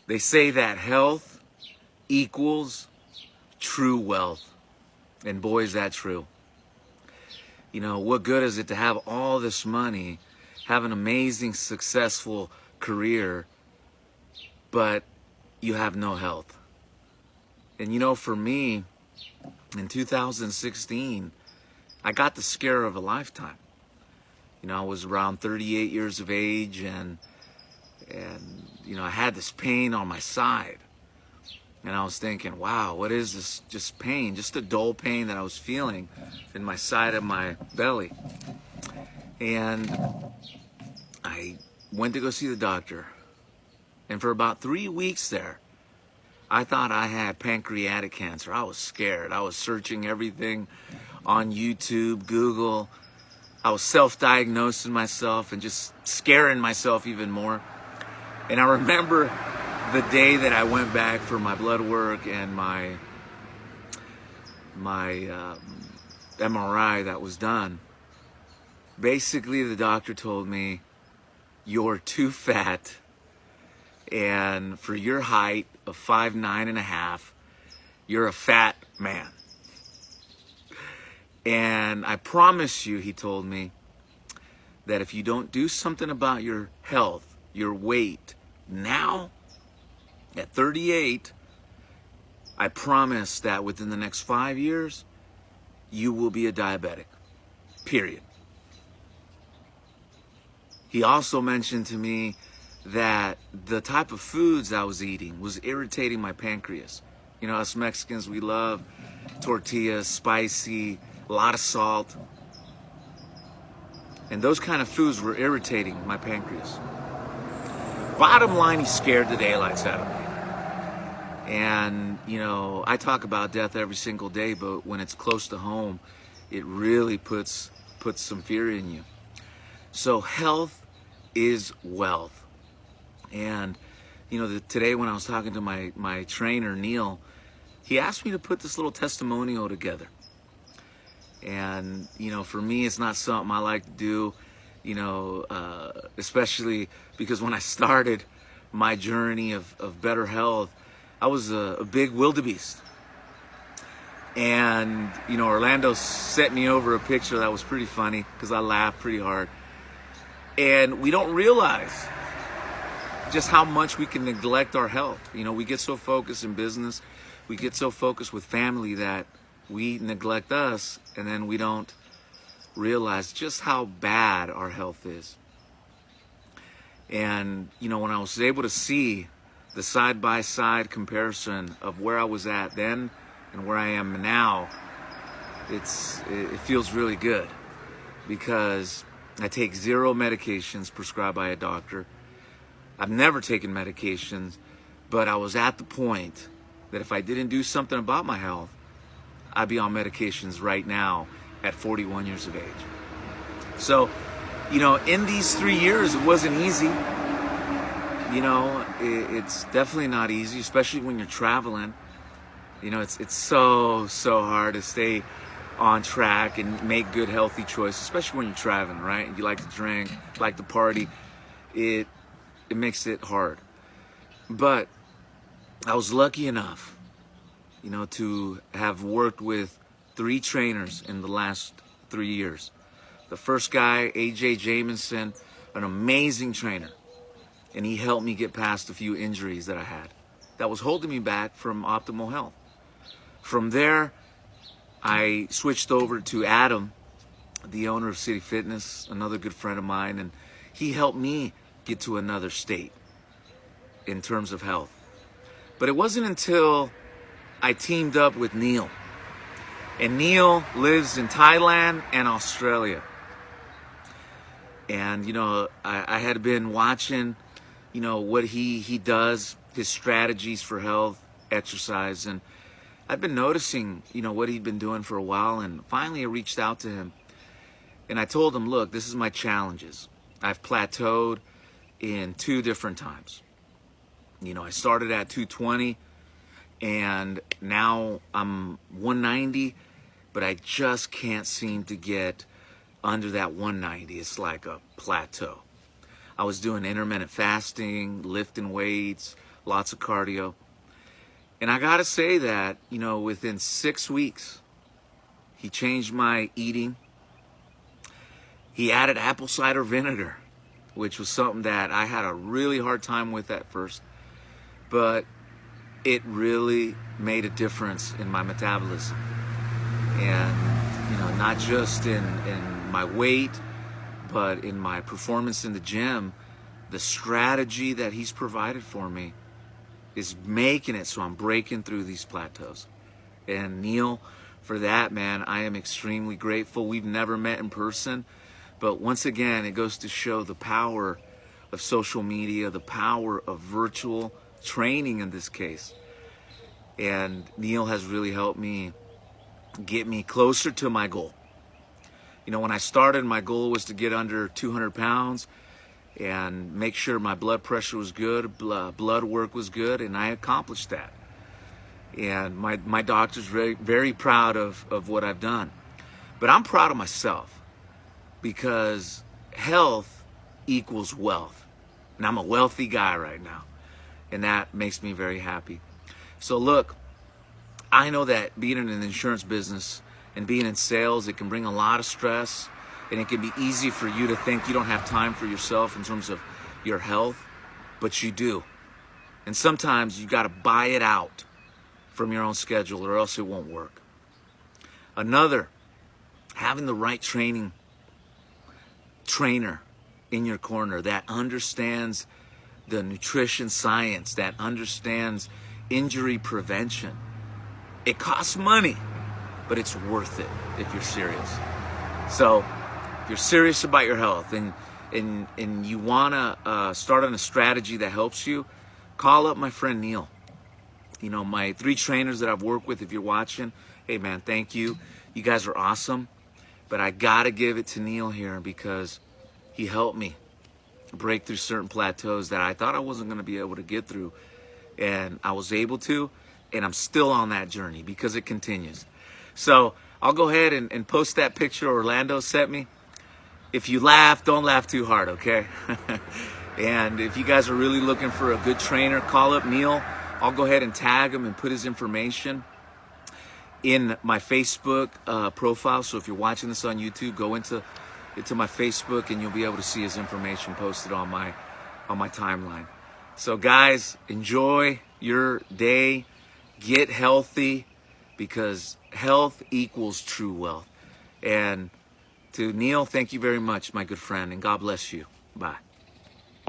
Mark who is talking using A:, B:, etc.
A: They say that health equals true wealth. And boy, is that true. You know, what good is it to have all this money, have an amazing, successful career, but you have no health? And you know, for me, in 2016, I got the scare of a lifetime. You know, I was around 38 years of age, and you know, I had this pain on my side. And I was thinking, wow, what is this? Just pain, just a dull pain that I was feeling in my side of my belly. And I went to go see the doctor. And for about 3 weeks there, I thought I had pancreatic cancer. I was scared. I was searching everything on YouTube, Google. I was self-diagnosing myself and just scaring myself even more. And I remember the day that I went back for my blood work and my MRI that was done. Basically, the doctor told me, you're too fat, and for your height of 5'9.5", you're a fat man. And I promise you, he told me, that if you don't do something about your health, your weight, now, at 38, I promise that within the next 5 years, you will be a diabetic, period. He also mentioned to me that the type of foods I was eating was irritating my pancreas. You know, us Mexicans, we love tortillas, spicy, a lot of salt. And those kind of foods were irritating my pancreas. Bottom line, he scared the daylights out of me. And, you know, I talk about death every single day, but when it's close to home, it really puts some fear in you. So health is wealth. And, you know, today when I was talking to my trainer, Neil, he asked me to put this little testimonial together. And, you know, for me, it's not something I like to do, you know, especially because when I started my journey of better health, I was a big wildebeest. And, you know, Orlando sent me over a picture that was pretty funny because I laughed pretty hard. And we don't realize just how much we can neglect our health. You know, we get so focused in business, we get so focused with family that we neglect us, and then we don't realize just how bad our health is. And, you know, when I was able to see the side-by-side comparison of where I was at then and where I am now, it feels really good, because I take 0 medications prescribed by a doctor. I've never taken medications, but I was at the point that if I didn't do something about my health, I'd be on medications right now at 41 years of age. So, you know, in these 3 years, it wasn't easy. You know, it's definitely not easy, especially when you're traveling. You know, it's so hard to stay on track and make good, healthy choices, especially when you're traveling, right? You like to drink, like to party. It makes it hard. But I was lucky enough, you know, to have worked with 3 trainers in the last 3 years. The first guy, AJ Jamison, an amazing trainer. And he helped me get past a few injuries that I had that was holding me back from optimal health. From there, I switched over to Adam, the owner of City Fitness, another good friend of mine, and he helped me get to another state in terms of health. But it wasn't until I teamed up with Neil. And Neil lives in Thailand and Australia. And, you know, I had been watching, you know, what he does, his strategies for health, exercise, and I've been noticing, you know, what he'd been doing for a while, and finally I reached out to him. And I told him, look, this is my challenges. I've plateaued in 2 different times. You know, I started at 220, and now I'm 190, but I just can't seem to get under that 190. It's like a plateau. I was doing intermittent fasting, lifting weights, lots of cardio. And I gotta say that, you know, within 6 weeks, he changed my eating. He added apple cider vinegar, which was something that I had a really hard time with at first. But it really made a difference in my metabolism. And, you know, not just in my weight, but in my performance in the gym. The strategy that he's provided for me is making it so I'm breaking through these plateaus. And Neil, for that, man, I am extremely grateful. We've never met in person, but once again, it goes to show the power of social media, the power of virtual training in this case. And Neil has really helped me get me closer to my goal. You know, when I started, my goal was to get under 200 pounds and make sure my blood pressure was good, blood work was good, and I accomplished that. And my doctor's very, very proud of what I've done. But I'm proud of myself because health equals wealth. And I'm a wealthy guy right now. And that makes me very happy. So look, I know that being in an insurance business and being in sales, it can bring a lot of stress, and it can be easy for you to think you don't have time for yourself in terms of your health, but you do. And sometimes you got to buy it out from your own schedule or else it won't work. Another, having the right trainer in your corner that understands the nutrition science, that understands injury prevention. It costs money, but it's worth it if you're serious. So if you're serious about your health and you want to start on a strategy that helps you, call up my friend Neil. You know, my 3 trainers that I've worked with, if you're watching, hey man, thank you. You guys are awesome. But I got to give it to Neil here because he helped me break through certain plateaus that I thought I wasn't going to be able to get through. And I was able to, and I'm still on that journey because it continues. So I'll go ahead and post that picture Orlando sent me. If you laugh, don't laugh too hard, okay? And if you guys are really looking for a good trainer, call up Neil. I'll go ahead and tag him and put his information in my Facebook profile. So if you're watching this on YouTube, go into my Facebook and you'll be able to see his information posted on my timeline. So guys, enjoy your day. Get healthy because health equals true wealth. And to Neil, thank you very much, my good friend, and God bless you. Bye.